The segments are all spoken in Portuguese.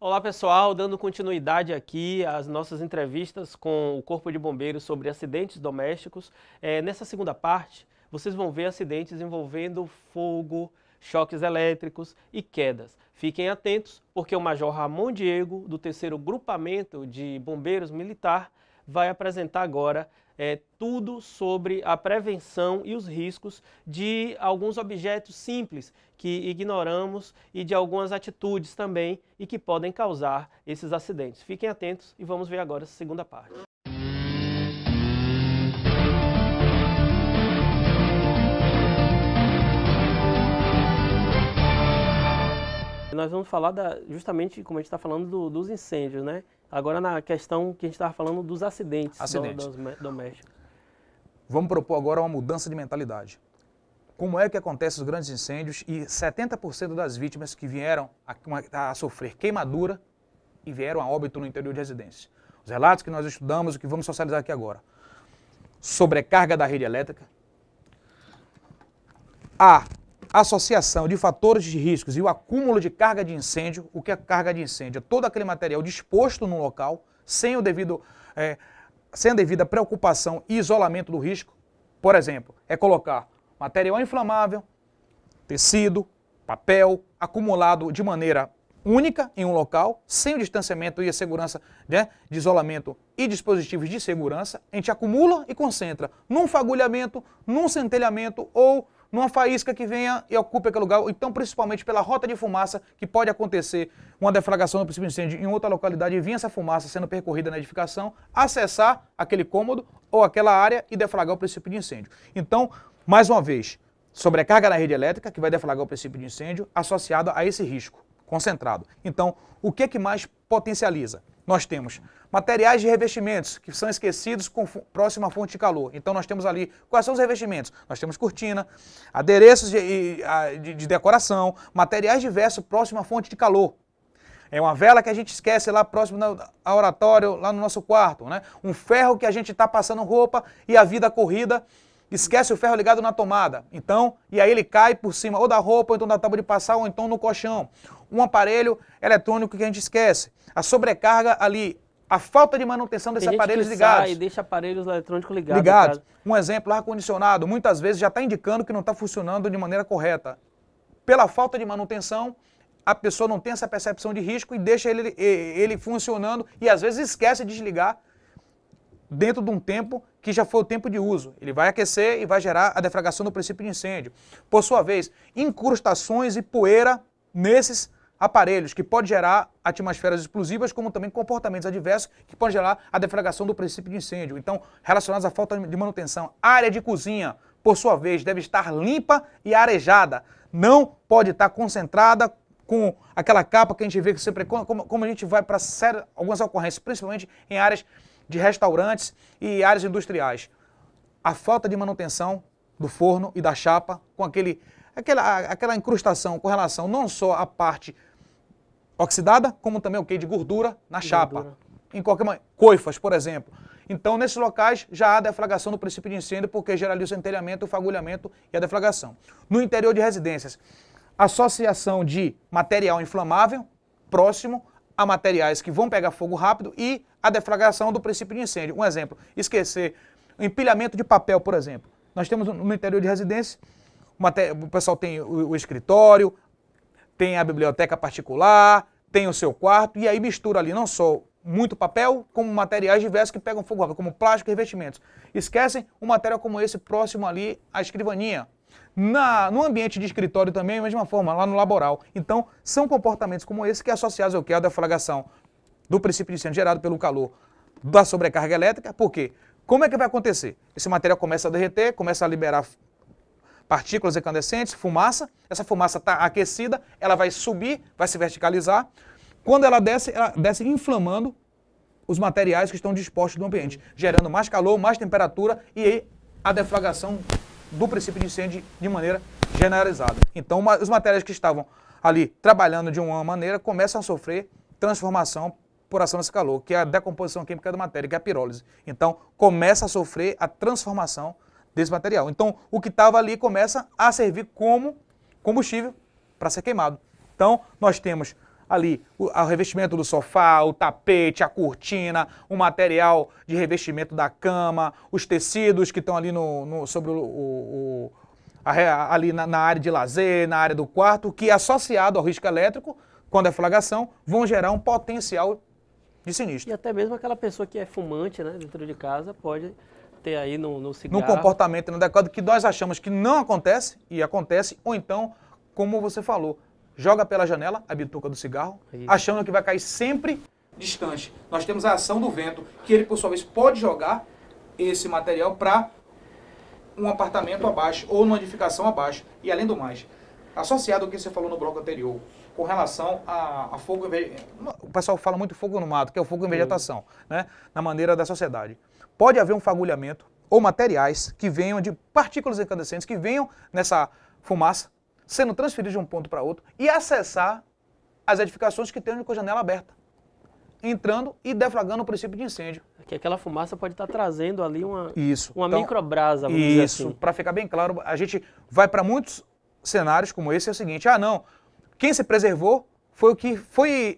Olá pessoal, dando continuidade aqui às nossas entrevistas com o Corpo de Bombeiros sobre acidentes domésticos. Nessa segunda parte, vocês vão ver acidentes envolvendo fogo, choques elétricos e quedas. Fiquem atentos, porque o Major Ramon Diego, do 3º Grupamento de Bombeiros Militar, vai apresentar agora tudo sobre a prevenção e os riscos de alguns objetos simples que ignoramos e de algumas atitudes também e que podem causar esses acidentes. Fiquem atentos e vamos ver agora essa segunda parte. Nós vamos falar justamente, como a gente está falando, dos incêndios, né? Agora na questão que a gente estava falando dos acidentes. Domésticos. Vamos propor agora uma mudança de mentalidade. Como é que acontecem os grandes incêndios e 70% das vítimas que vieram a sofrer queimadura e vieram a óbito no interior de residência? Os relatos que nós estudamos, o que vamos socializar aqui agora. Sobrecarga da rede elétrica. A associação de fatores de riscos e o acúmulo de carga de incêndio. O que é carga de incêndio? É todo aquele material disposto no local, sem a devida preocupação e isolamento do risco. Por exemplo, é colocar material inflamável, tecido, papel, acumulado de maneira única em um local, sem o distanciamento e a segurança, né, de isolamento e dispositivos de segurança. A gente acumula e concentra num fagulhamento, num centelhamento ou numa faísca que venha e ocupe aquele lugar, então principalmente pela rota de fumaça que pode acontecer uma deflagração do princípio de incêndio em outra localidade e vir essa fumaça sendo percorrida na edificação, acessar aquele cômodo ou aquela área e deflagrar o princípio de incêndio. Então, mais uma vez, sobrecarga na rede elétrica que vai deflagrar o princípio de incêndio associado a esse risco concentrado. Então, o que mais potencializa? Nós temos materiais de revestimentos que são esquecidos próximo à fonte de calor. Então nós temos ali, quais são os revestimentos? Nós temos cortina, adereços de decoração, materiais diversos próximo à fonte de calor. É uma vela que a gente esquece lá próximo ao oratório, lá no nosso quarto, né? Um ferro que a gente está passando roupa e a vida corrida, esquece o ferro ligado na tomada. Então, e aí ele cai por cima ou da roupa, ou então da tábua de passar, ou então no colchão. Um aparelho eletrônico que a gente esquece. A sobrecarga ali, a falta de manutenção desses aparelhos ligados. Sai e deixa aparelhos eletrônicos ligados. Um exemplo, ar-condicionado, muitas vezes já está indicando que não está funcionando de maneira correta. Pela falta de manutenção, a pessoa não tem essa percepção de risco e deixa ele funcionando e às vezes esquece de desligar dentro de um tempo que já foi o tempo de uso. Ele vai aquecer e vai gerar a deflagração do princípio de incêndio. Por sua vez, incrustações e poeira nesses aparelhos, que pode gerar atmosferas explosivas, como também comportamentos adversos, que podem gerar a deflagração do princípio de incêndio. Então, relacionados à falta de manutenção, a área de cozinha, por sua vez, deve estar limpa e arejada. Não pode estar concentrada com aquela capa que a gente vê que sempre, como a gente vai para algumas ocorrências, principalmente em áreas de restaurantes e áreas industriais. A falta de manutenção do forno e da chapa, com aquela incrustação com relação não só à parte oxidada, como também o que de gordura na chapa. Em qualquer coifas, por exemplo. Então, nesses locais já há deflagração do princípio de incêndio, porque gera ali o centelhamento, o fagulhamento e a deflagração. No interior de residências, associação de material inflamável próximo a materiais que vão pegar fogo rápido e a deflagração do princípio de incêndio. Um exemplo, esquecer empilhamento de papel, por exemplo. Nós temos no interior de residência, o pessoal tem o escritório, tem a biblioteca particular, tem o seu quarto, e aí mistura ali não só muito papel, como materiais diversos que pegam fogo rápido, como plástico e revestimentos. Esquecem um material como esse próximo ali à escrivaninha. No ambiente de escritório também, da mesma forma, lá no laboral. Então, são comportamentos como esse que associados ao que? A deflagração do princípio de incêndio gerado pelo calor da sobrecarga elétrica. Por quê? Como é que vai acontecer? Esse material começa a derreter, começa a liberar partículas incandescentes, fumaça. Essa fumaça está aquecida, ela vai subir, vai se verticalizar. Quando ela desce inflamando os materiais que estão dispostos no ambiente, gerando mais calor, mais temperatura e aí a deflagração do princípio de incêndio de maneira generalizada. Então, os materiais que estavam ali trabalhando de uma maneira começam a sofrer transformação por ação desse calor, que é a decomposição química da matéria, que é a pirólise. Então, começa a sofrer a transformação desse material. Então, o que estava ali começa a servir como combustível para ser queimado. Então, nós temos ali o revestimento do sofá, o tapete, a cortina, o material de revestimento da cama, os tecidos que estão ali sobre ali na área de lazer, na área do quarto, que associado ao risco elétrico, com a deflagração, vão gerar um potencial de sinistro. E até mesmo aquela pessoa que é fumante, né, dentro de casa, pode ter aí no cigarro... No comportamento inadequado que nós achamos que não acontece, e acontece, ou então, como você falou, joga pela janela a bituca do cigarro, achando que vai cair sempre distante. Nós temos a ação do vento, que ele, por sua vez, pode jogar esse material para um apartamento abaixo ou numa edificação abaixo. E além do mais, associado ao que você falou no bloco anterior, com relação a fogo, o pessoal fala muito fogo no mato, que é o fogo em vegetação, né, na maneira da sociedade. Pode haver um fagulhamento ou materiais que venham de partículas incandescentes, que venham nessa fumaça, sendo transferidos de um ponto para outro e acessar as edificações que tenham com a janela aberta, entrando e deflagrando o princípio de incêndio. Que aquela fumaça pode estar trazendo ali uma Então, microbrasa, vamos dizer assim. Isso, para ficar bem claro, a gente vai para muitos cenários como esse, é o seguinte, não, quem se preservou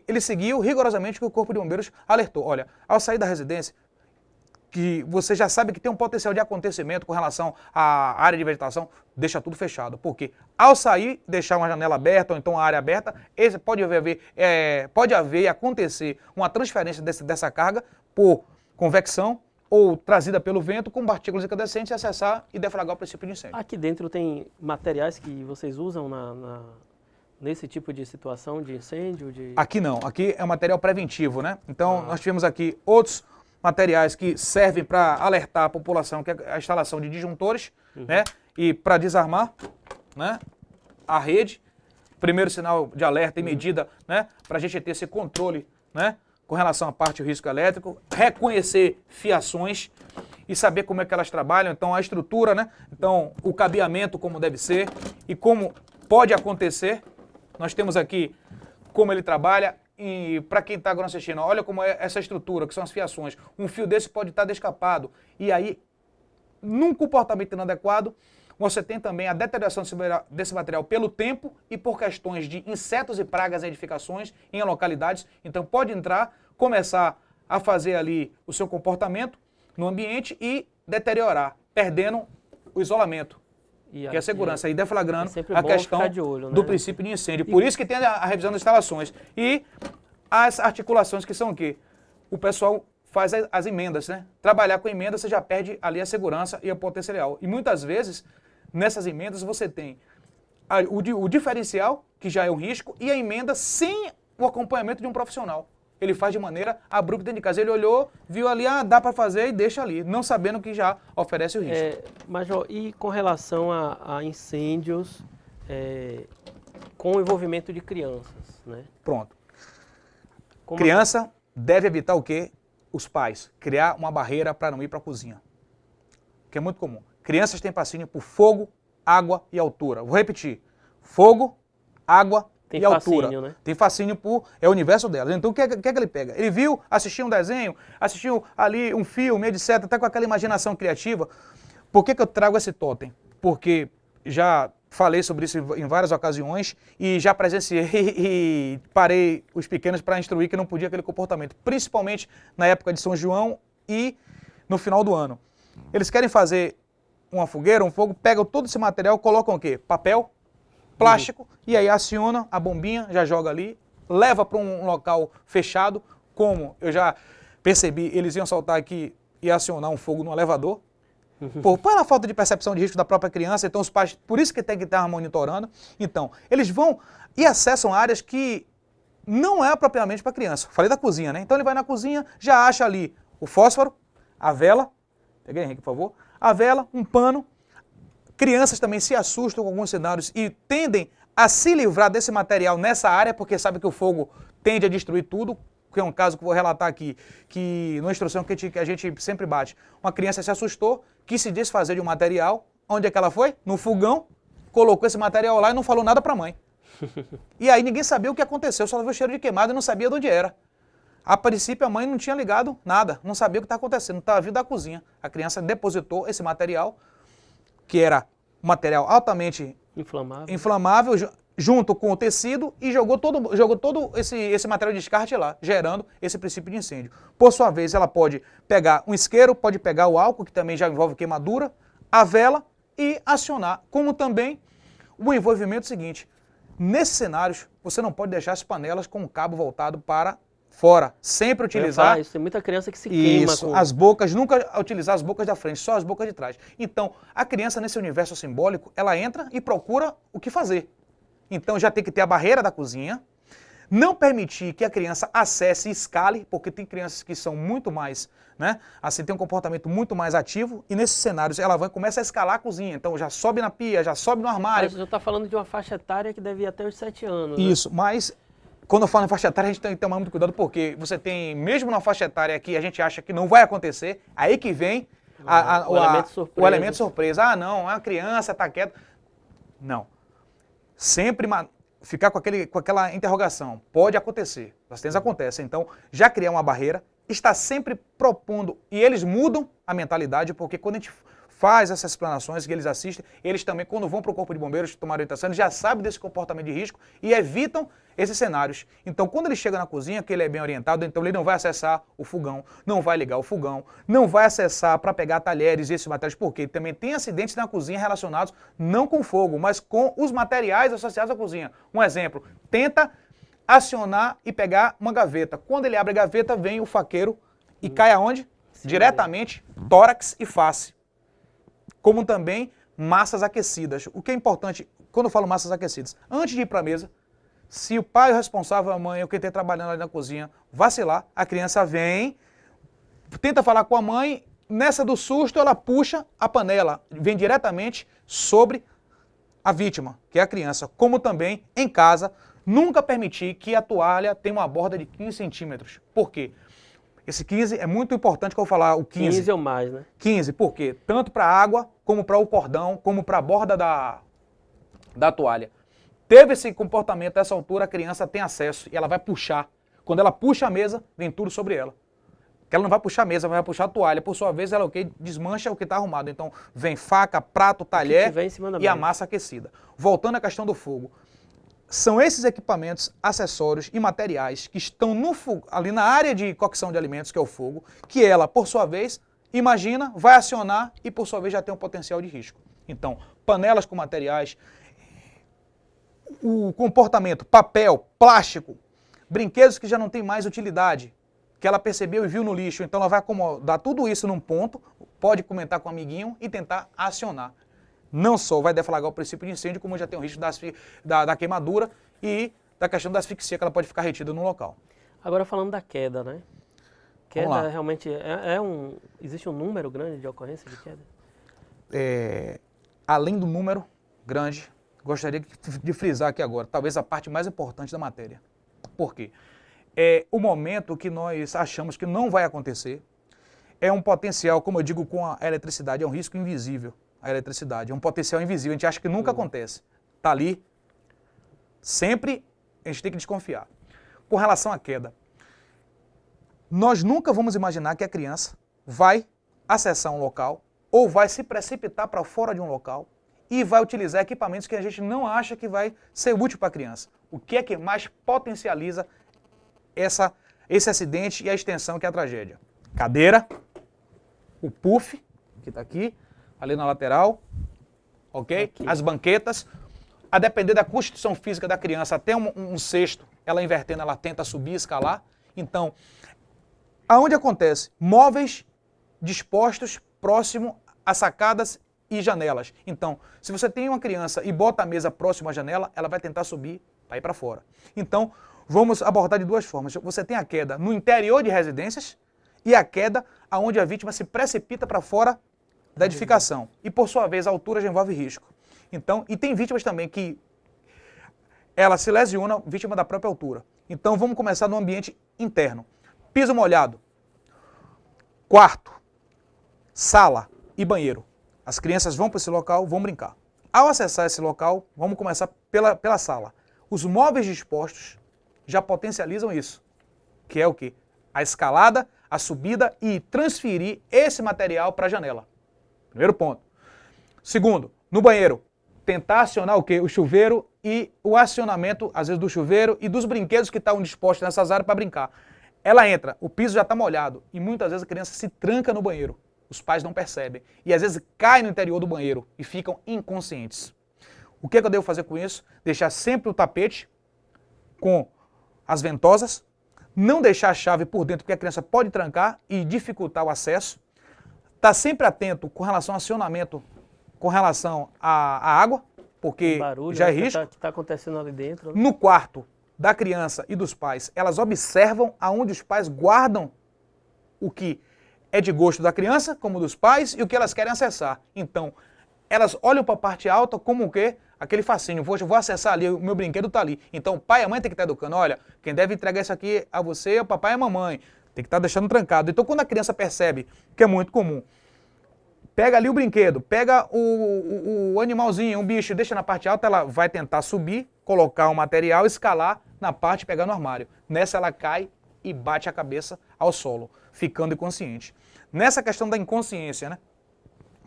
ele seguiu rigorosamente o que o Corpo de Bombeiros alertou. Olha, ao sair da residência, que você já sabe que tem um potencial de acontecimento com relação à área de vegetação, deixa tudo fechado. Porque ao sair, deixar uma janela aberta ou então a área aberta, pode haver e acontecer uma transferência dessa carga por convecção ou trazida pelo vento com partículas incandescentes e acessar e deflagrar o princípio de incêndio. Aqui dentro tem materiais que vocês usam nesse tipo de situação de incêndio? Aqui não, aqui é um material preventivo, né? Então nós tivemos aqui outros materiais que servem para alertar a população, que é a instalação de disjuntores, né? E para desarmar, né, a rede, primeiro sinal de alerta e medida, né, para a gente ter esse controle, né, com relação à parte do risco elétrico, reconhecer fiações e saber como é que elas trabalham, então a estrutura, né, então o cabeamento como deve ser e como pode acontecer. Nós temos aqui como ele trabalha. E para quem está agora assistindo, olha como é essa estrutura, que são as fiações. Um fio desse pode estar descapado. E aí, num comportamento inadequado, você tem também a deterioração desse material pelo tempo e por questões de insetos e pragas em edificações, em localidades. Então pode entrar, começar a fazer ali o seu comportamento no ambiente e deteriorar, perdendo o isolamento. Que é a segurança, e deflagrando a questão de olho, né, do princípio de incêndio. Por isso que tem a revisão das instalações. E as articulações que são o quê? O pessoal faz as emendas, né? Trabalhar com emenda, você já perde ali a segurança e a potencial. E muitas vezes, nessas emendas, você tem o diferencial, que já é um risco, e a emenda sem o acompanhamento de um profissional. Ele faz de maneira abrupta dentro de casa. Ele olhou, viu ali, dá para fazer e deixa ali, não sabendo que já oferece o risco. Major, e com relação a incêndios com o envolvimento de crianças, né? Pronto. Criança deve evitar o quê? Os pais. Criar uma barreira para não ir para a cozinha. Que é muito comum. Crianças têm fascínio por fogo, água e altura. Vou repetir. Fogo, água e altura. Né? Tem fascínio é o universo delas. Então o que é que ele pega? Ele viu, assistiu um desenho, assistiu ali um filme, etc. Até com aquela imaginação criativa. Por que eu trago esse totem? Porque já falei sobre isso em várias ocasiões e já presenciei e parei os pequenos para instruir que não podia aquele comportamento. Principalmente na época de São João e no final do ano. Eles querem fazer uma fogueira, um fogo, pegam todo esse material, colocam o quê? Papel, plástico, e aí aciona a bombinha, já joga ali, leva para um local fechado, como eu já percebi, eles iam saltar aqui e acionar um fogo no elevador, pela falta de percepção de risco da própria criança, então os pais, por isso que tem que estar monitorando. Então, eles vão e acessam áreas que não é propriamente para criança. Falei da cozinha, né? Então ele vai na cozinha, já acha ali o fósforo, a vela, peguei, Henrique, por favor, a vela, um pano. Crianças também se assustam com alguns cenários e tendem a se livrar desse material nessa área, porque sabe que o fogo tende a destruir tudo, que é um caso que eu vou relatar aqui, que numa instrução que a gente sempre bate. Uma criança se assustou, quis se desfazer de um material, onde é que ela foi? No fogão, colocou esse material lá e não falou nada para a mãe. E aí ninguém sabia o que aconteceu, só viu o cheiro de queimado e não sabia de onde era. A princípio a mãe não tinha ligado nada, não sabia o que estava acontecendo, estava vindo da cozinha. A criança depositou esse material, que era um material altamente inflamável, junto com o tecido e jogou todo esse material de descarte lá, gerando esse princípio de incêndio. Por sua vez, ela pode pegar um isqueiro, pode pegar o álcool, que também já envolve queimadura, a vela e acionar, como também o envolvimento seguinte. Nesses cenários, você não pode deixar as panelas com o cabo voltado para fora. Sempre utilizar... Isso, tem muita criança que se queima com... as bocas, nunca utilizar as bocas da frente, só as bocas de trás. Então, a criança nesse universo simbólico, ela entra e procura o que fazer. Então já tem que ter a barreira da cozinha, não permitir que a criança acesse e escale, porque tem crianças que são muito mais, né, assim, tem um comportamento muito mais ativo, e nesses cenários ela começa a escalar a cozinha, então já sobe na pia, já sobe no armário. Mas você já está falando de uma faixa etária que deve ir até os 7 anos, né? Isso, mas quando eu falo em faixa etária, a gente tem que tomar muito cuidado, porque você tem, mesmo na faixa etária que a gente acha que não vai acontecer, aí que vem o elemento surpresa. Ah, não, a criança está quieta. Não. Sempre ficar com aquela interrogação. Pode acontecer. Os acidentes acontecem. Então, já criar uma barreira, está sempre propondo, e eles mudam a mentalidade, porque quando a gente faz essas explanações que eles assistem, eles também, quando vão para o Corpo de Bombeiros tomar orientação, eles já sabem desse comportamento de risco e evitam esses cenários. Então, quando ele chega na cozinha, que ele é bem orientado, então ele não vai acessar o fogão, não vai ligar o fogão, não vai acessar para pegar talheres e esses materiais, porque também tem acidentes na cozinha relacionados não com fogo, mas com os materiais associados à cozinha. Um exemplo, tenta acionar e pegar uma gaveta. Quando ele abre a gaveta, vem o faqueiro e cai aonde? Sim, diretamente, tórax e face. Como também massas aquecidas. O que é importante, quando eu falo massas aquecidas, antes de ir para a mesa, se o pai, o responsável, a mãe, ou quem está trabalhando ali na cozinha, vacilar, a criança vem, tenta falar com a mãe, nessa do susto ela puxa a panela, vem diretamente sobre a vítima, que é a criança. Como também, em casa, nunca permitir que a toalha tenha uma borda de 15 centímetros. Por quê? Esse 15 é muito importante que eu vou falar, o 15. 15 ou mais, né? 15, por quê? Tanto para a água, como para o cordão, como para a borda da toalha. Teve esse comportamento, a essa altura a criança tem acesso e ela vai puxar. Quando ela puxa a mesa, vem tudo sobre ela. Porque ela não vai puxar a mesa, vai puxar a toalha. Por sua vez, ela desmancha o que está arrumado. Então, vem faca, prato, talher e a massa aquecida. Voltando à questão do fogo. São esses equipamentos, acessórios e materiais que estão ali na área de cocção de alimentos, que é o fogo, que ela, por sua vez, imagina, vai acionar e, por sua vez, já tem um potencial de risco. Então, panelas com materiais, o comportamento, papel, plástico, brinquedos que já não tem mais utilidade, que ela percebeu e viu no lixo, então ela vai acomodar tudo isso num ponto, pode comentar com o amiguinho e tentar acionar. Não só vai deflagrar o princípio de incêndio, como já tem o risco da queimadura e da questão da asfixia, que ela pode ficar retida no local. Agora falando da queda, né? Queda realmente existe um número grande de ocorrência de queda? Além do número grande, gostaria de frisar aqui agora, talvez a parte mais importante da matéria. Por quê? É o momento que nós achamos que não vai acontecer, é um potencial, como eu digo com a eletricidade, é um risco invisível. A eletricidade é um potencial invisível, a gente acha que nunca acontece. Está ali, sempre a gente tem que desconfiar. Com relação à queda, nós nunca vamos imaginar que a criança vai acessar um local ou vai se precipitar para fora de um local e vai utilizar equipamentos que a gente não acha que vai ser útil para a criança. O que é que mais potencializa esse acidente e a extensão que é a tragédia? Cadeira, o puff, que está aqui, ali na lateral, ok? Aqui. As banquetas, a depender da constituição física da criança, até um cesto, ela invertendo, ela tenta subir, escalar. Então, aonde acontece? Móveis dispostos próximo a sacadas e janelas. Então, se você tem uma criança e bota a mesa próximo à janela, ela vai tentar subir para ir para fora. Então, vamos abordar de duas formas. Você tem a queda no interior de residências e a queda aonde a vítima se precipita para fora da edificação. E, por sua vez, a altura já envolve risco. Então, e tem vítimas também que ela se lesiona vítima da própria altura. Então, vamos começar no ambiente interno. Piso molhado, quarto, sala e banheiro. As crianças vão para esse local, vão brincar. Ao acessar esse local, vamos começar pela sala. Os móveis dispostos já potencializam isso, que é o quê? A escalada, a subida e transferir esse material para a janela. Primeiro ponto. Segundo, no banheiro, tentar acionar o quê? O chuveiro e o acionamento, às vezes, do chuveiro e dos brinquedos que estão dispostos nessas áreas para brincar. Ela entra, o piso já está molhado e muitas vezes a criança se tranca no banheiro. Os pais não percebem e às vezes cai no interior do banheiro e ficam inconscientes. O que é que eu devo fazer com isso? Deixar sempre o tapete com as ventosas, não deixar a chave por dentro porque a criança pode trancar e dificultar o acesso. Tá sempre atento com relação ao acionamento, com relação à água, porque barulho, já é né, risco. que tá acontecendo ali dentro, né? No quarto da criança e dos pais, elas observam aonde os pais guardam o que é de gosto da criança, como dos pais, e o que elas querem acessar. Então, elas olham para a parte alta como o quê? Aquele fascínio. Poxa, eu vou acessar ali, o meu brinquedo está ali. Então, o pai e a mãe tem que estar educando. Olha, quem deve entregar isso aqui a você é o papai e a mamãe. Tem que estar deixando trancado. Então, quando a criança percebe, que é muito comum, pega ali o brinquedo, pega o animalzinho, um bicho, deixa na parte alta, ela vai tentar subir, colocar o material, escalar na parte e pegar no armário. Nessa ela cai e bate a cabeça ao solo, ficando inconsciente. Nessa questão da inconsciência, né,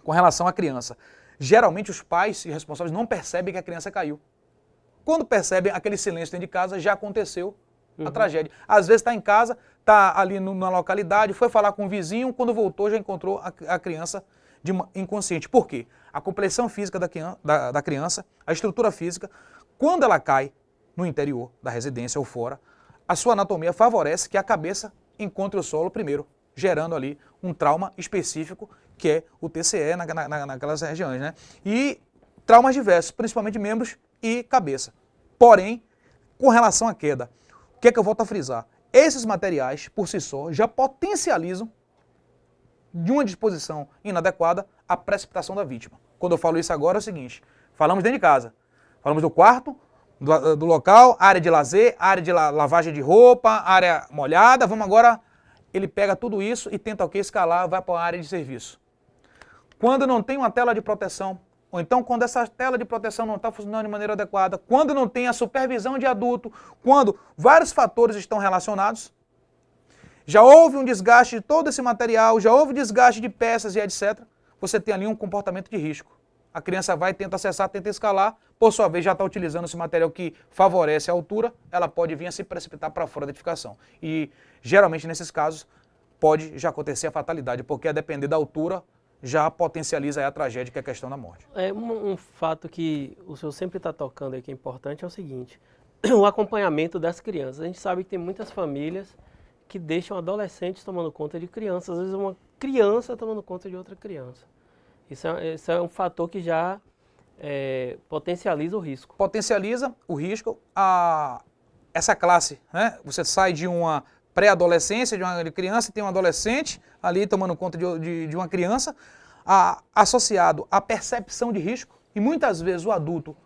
com relação à criança, geralmente os pais e responsáveis não percebem que a criança caiu. Quando percebem aquele silêncio dentro de casa, já aconteceu a tragédia. Às vezes está em casa, está ali na localidade, foi falar com o vizinho, quando voltou já encontrou a criança inconsciente. Por quê? A complexão física da criança, a estrutura física, quando ela cai no interior da residência ou fora, a sua anatomia favorece que a cabeça encontre o solo primeiro, gerando ali um trauma específico, que é o TCE naquelas regiões, né? E traumas diversos, principalmente membros e cabeça. Porém, com relação à queda, o que é que eu volto a frisar? Esses materiais, por si só, já potencializam de uma disposição inadequada a precipitação da vítima. Quando eu falo isso agora é o seguinte, falamos dentro de casa, falamos do quarto, do local, área de lazer, área de lavagem de roupa, área molhada, vamos agora, ele pega tudo isso e tenta o quê? Escalar, vai para a área de serviço. Quando não tem uma tela de proteção, ou então quando essa tela de proteção não está funcionando de maneira adequada, quando não tem a supervisão de adulto, quando vários fatores estão relacionados, já houve um desgaste de todo esse material, já houve desgaste de peças e etc. Você tem ali um comportamento de risco. A criança vai, tenta acessar, tenta escalar, por sua vez já está utilizando esse material que favorece a altura, ela pode vir a se precipitar para fora da edificação. E geralmente nesses casos pode já acontecer a fatalidade, porque a depender da altura já potencializa a tragédia, que é a questão da morte. É um fato que o senhor sempre está tocando aí que é importante é o seguinte, o acompanhamento das crianças. A gente sabe que tem muitas famílias que deixam adolescentes tomando conta de crianças, às vezes uma criança tomando conta de outra criança. Isso é um fator que já potencializa o risco. Potencializa o risco. Essa classe, né? Você sai de uma pré-adolescência, de uma criança, e tem um adolescente ali tomando conta de uma criança, associado à percepção de risco, e muitas vezes o adulto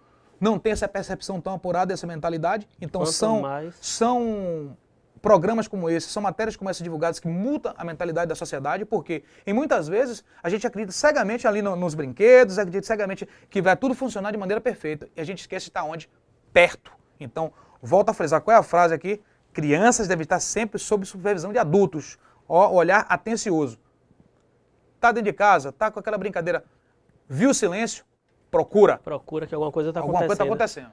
não tem essa percepção tão apurada, essa mentalidade, então são programas como esse, são matérias como essas divulgadas que mudam a mentalidade da sociedade, porque em muitas vezes a gente acredita cegamente ali nos brinquedos, acredita cegamente que vai tudo funcionar de maneira perfeita, e a gente esquece de estar onde? Perto. Então, volto a frisar, qual é a frase aqui? Crianças devem estar sempre sob supervisão de adultos, olhar atencioso. Está dentro de casa, está com aquela brincadeira, viu o silêncio? Procura. Procura que alguma coisa está acontecendo.